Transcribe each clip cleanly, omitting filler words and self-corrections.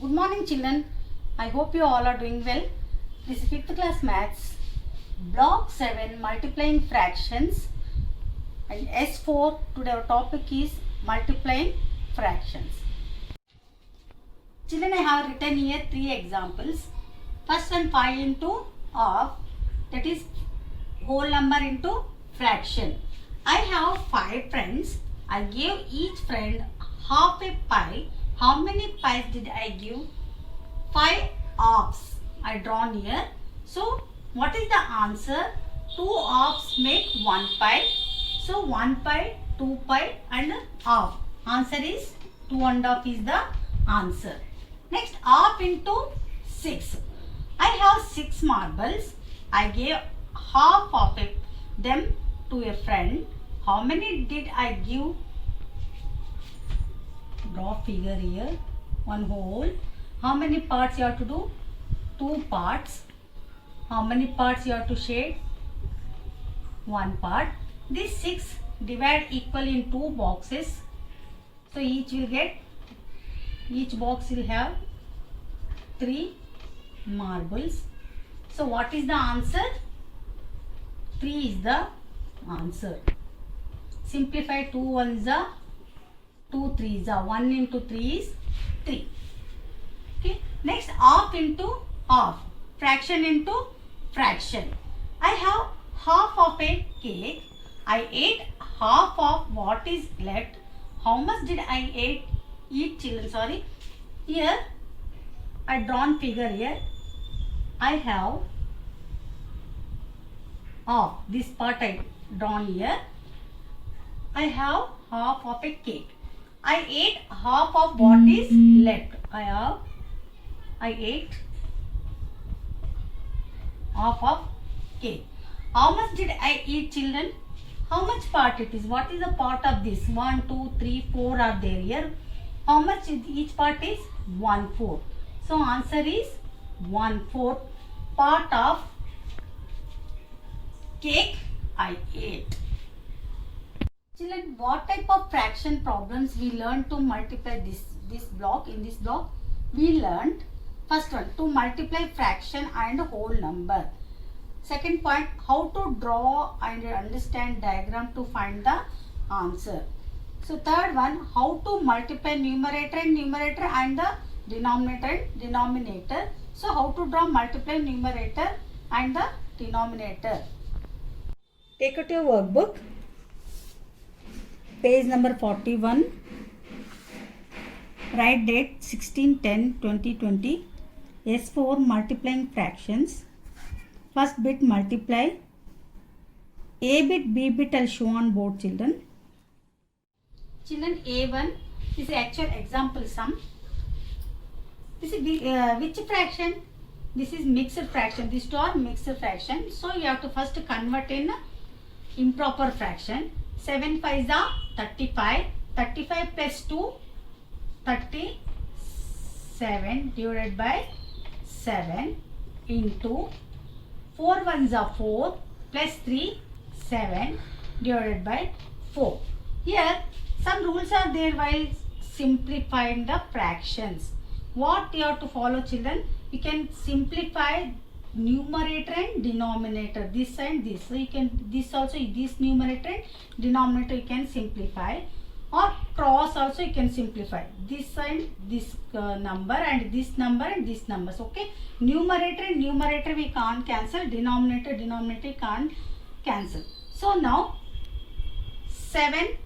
Good morning children. I hope you all are doing well. This is 5th class maths. Block 7 multiplying fractions and S4. Today our topic is multiplying fractions. Children, I have written here 3 examples. First one 5 into half, that is whole number into fraction. I have 5 friends. I gave each friend half a pie. How many pies did I give? 5 halves I drawn here. So what is the answer? 2 halves make 1 pie. So 1 pie, 2 pie and half. Answer is 2.5 is the answer. Next, half into 6. I have 6 marbles. I gave half of them to a friend. How many did I give? Draw figure here. One whole. How many parts you have to do? 2 parts. How many parts you have to shade? 1 part. This 6 divide equally in 2 boxes. So each box will have 3 marbles. So what is the answer? 3 is the answer. Simplify 2 ones are 2 3s are 1 into 3 is 3. Okay. Next, half into half. Fraction into fraction. I have half of a cake. I ate half of what is left. How much did I eat children? Sorry. Here I drawn figure here. I have half. This part I drawn here. I have half of a cake. I ate half of what is left. I ate half of cake. How much did I eat children? How much part it is? What is the part of this? 1, 2, 3, 4 are there here. How much each part is? 1/4. So answer is 1/4 part of cake I ate. Children, what type of fraction problems we learned to multiply this block? In this block, we learned first one to multiply fraction and whole number. Second point, how to draw and understand diagram to find the answer. So third one, how to multiply numerator and the denominator. So how to draw multiply numerator and the denominator. Take out your workbook. Page number 41. Write date 16/10/2020. S4 multiplying fractions. First bit multiply. A bit, B bit I'll show on board children. Children, A1 is actual example sum. This is which fraction? This is mixed fraction. These two are mixed fraction. So you have to first convert in improper fraction. 7 5s are 35. 35 plus 2, 37 divided by 7 into 4 1s are 4 plus 3, 7 divided by 4. Here some rules are there while simplifying the fractions. What you have to follow children? You can simplify numerator and denominator, this and this. So you can this numerator and denominator you can simplify, or cross also you can simplify this and this number and this number and this numbers. Okay, numerator and numerator we can't cancel, denominator you can't cancel. So now 7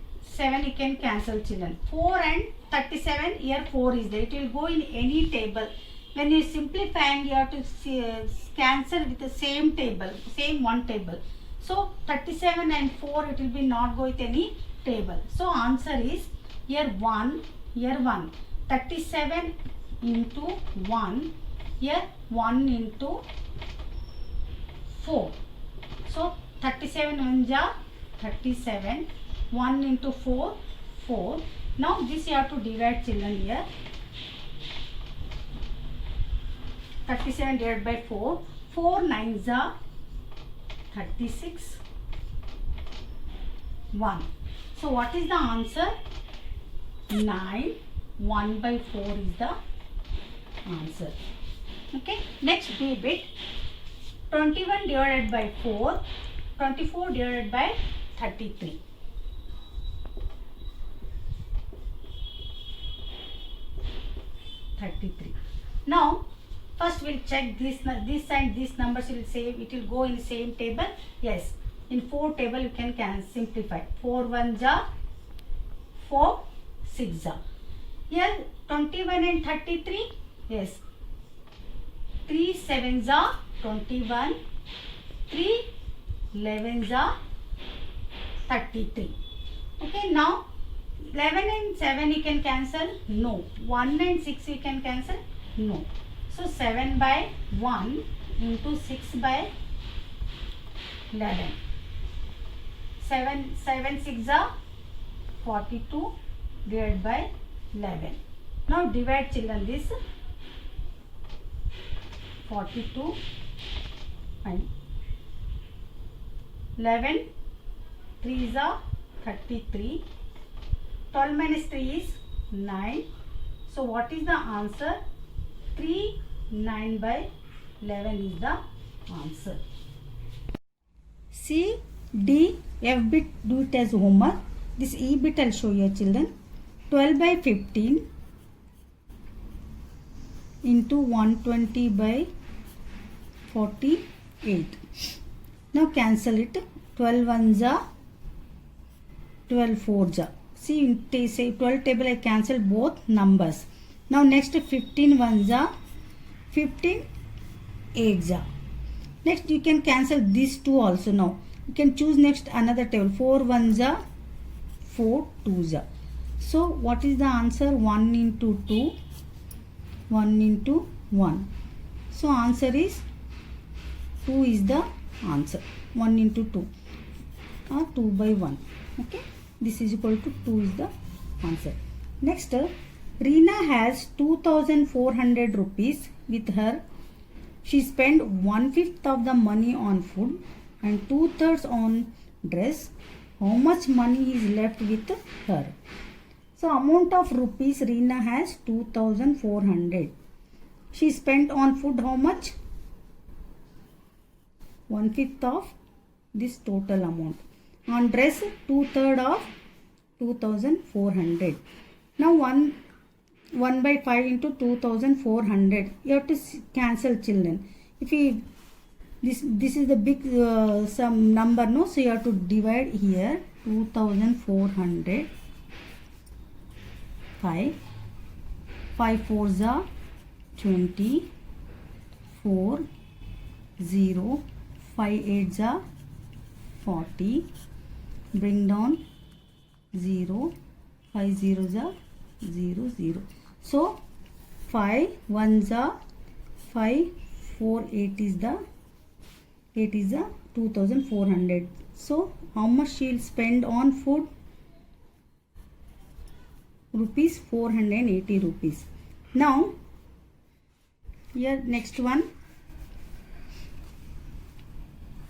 you can cancel children. 4 and 37, here 4 is there. It will go in any table. When you simplifying, you have to cancel with the same table, same one table. So 37 and 4 it will be not go with any table. So answer is here 1, 37 into 1, here 1 into 4. So 37 ones are 37, 1 into 4, 4. Now this you have to divide children here. 37 divided by 4. 4 9s are 36. 1. So what is the answer? 9. 1/4 is the answer. Okay, next B bit. 21 divided by 4, 24 divided by 33. Now, first we'll check this and these numbers will save. It will go in the same table. Yes, in 4 table you can simplify. 4 1s are 4 6 are. Here 21 and 33. Yes, 3 7s are 21. 3 11s are 33. Okay, now 11 and 7 you can cancel? No. 1 and 6 you can cancel? No. So 7 by 1 into 6 by 11. 7 6 are 42 divided by 11. Now divide children this. 42 and 11. 3 is 33. 12 minus 3 is 9. So what is the answer? 3 9 by 11 is the answer. C, D, F bit do it as homework. This E bit I'll show you children. 12 by 15 into 120 by 48. Now cancel it. 12 ones are 12 fours are. See, say 12 table I cancel both numbers. Now next 15 ones are 15 8s are. Next you can cancel these two also. Now you can choose next another table. 4 ones are 4 2s are. So what is the answer? 1 into 2, 1 into 1. So answer is 2 is the answer. 1 into 2 or 2 by 1. Okay, this is equal to 2 is the answer. Next, Reena has 2400 rupees with her. She spent 1/5 of the money on food and 2/3 on dress. How much money is left with her? So amount of rupees Reena has 2400. She spent on food how much? 1/5 of this total amount. On dress 2/3 of 2400. Now 1 by 5 into 2400. You have to cancel children. If you this is the big some number, no, so you have to divide here. 2400 5 4s are 20 4 0 5 8s are 40. Bring down 0 5 zeros are 0 0. So 5 1s are 5 4 8 is the 2400. So how much she will spend on food? Rupees 480 rupees. Now here next one,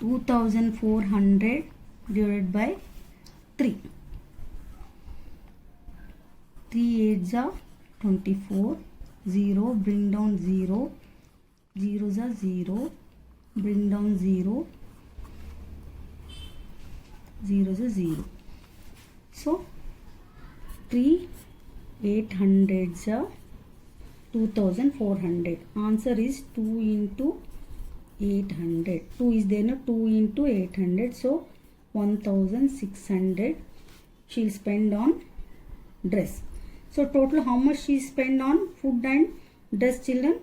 2400 divided by 3. 3 8s are 24. 0, bring down 0. Zeros are 0. Bring down 0. Zeros are 0. So 3 800s are 2400. Answer is 2 into 800. 2 is there, no? 2 into 800. So 1600 she'll spend on dress. So total how much she spend on food and dress children?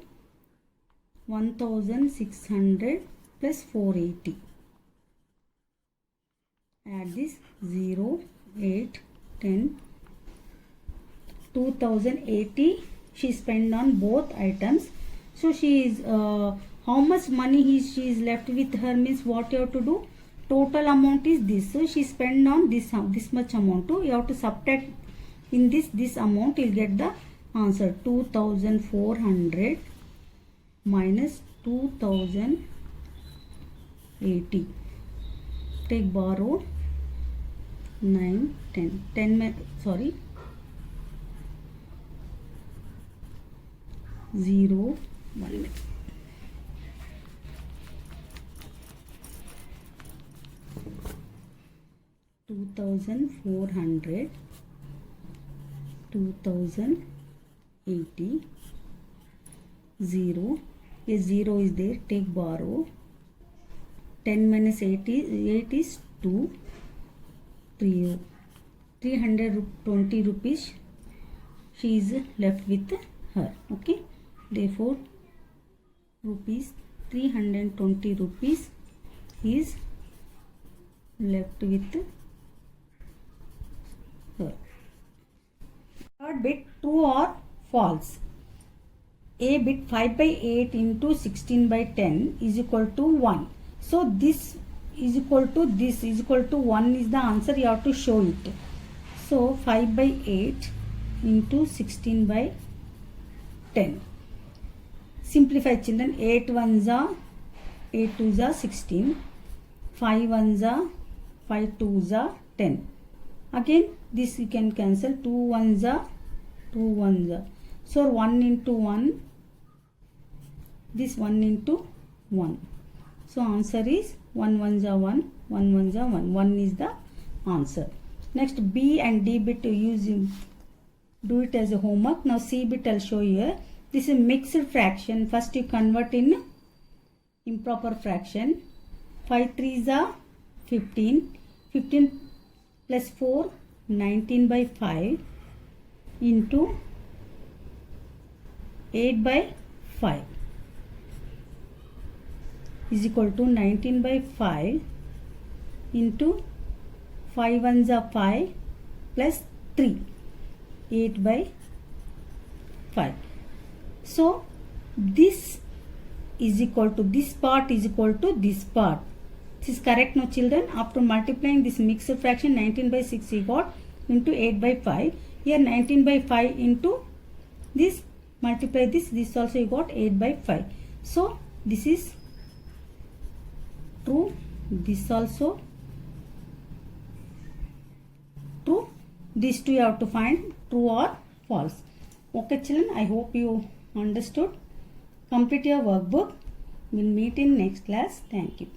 1600 plus 480. Add this 0 8 10. 2080 she spent on both items. So she is how much money she is left with her means what you have to do? Total amount is this. So she spent on this much amount too. You have to subtract in this amount. You'll get the answer. 2400 minus 2080. Take borrow 9 10 sorry 0 1 2400 2080 0. A 0 is there, take borrow. 10 minus 8 is 2. 320 rupees she is left with her. Okay, therefore rupees 320 rupees is left with her. Third bit, true or false. A bit 5 by 8 into 16 by 10 is equal to 1. So this is equal to 1 is the answer. You have to show it. So 5 by 8 into 16 by 10. Simplify children. 8 ones are 8 twos are 16. 5 ones are 5 twos are 10. Again this you can cancel. 2 ones are 2 ones are. So 1 into 1. This 1 into 1. So answer is 1 ones are 1. 1 ones are 1. 1 is the answer. Next B and D bit using. Do it as a homework. Now C bit I'll show you. This is mixed fraction. First you convert in improper fraction. 5 3s are 15. 15 plus 4 19 by 5 into 8 by 5 is equal to 19 by 5 into 5 ones are 5 plus 3 8 by 5. So this is equal to this part is equal to this part. This is correct now children. After multiplying this mixed fraction 19 by 6 we got into 8 by 5. Here 19 by 5 into this, multiply this also you got 8 by 5. So this is true, this also true. These two you have to find true or false. Okay children, I hope you understood. Complete your workbook. We'll meet in next class. Thank you.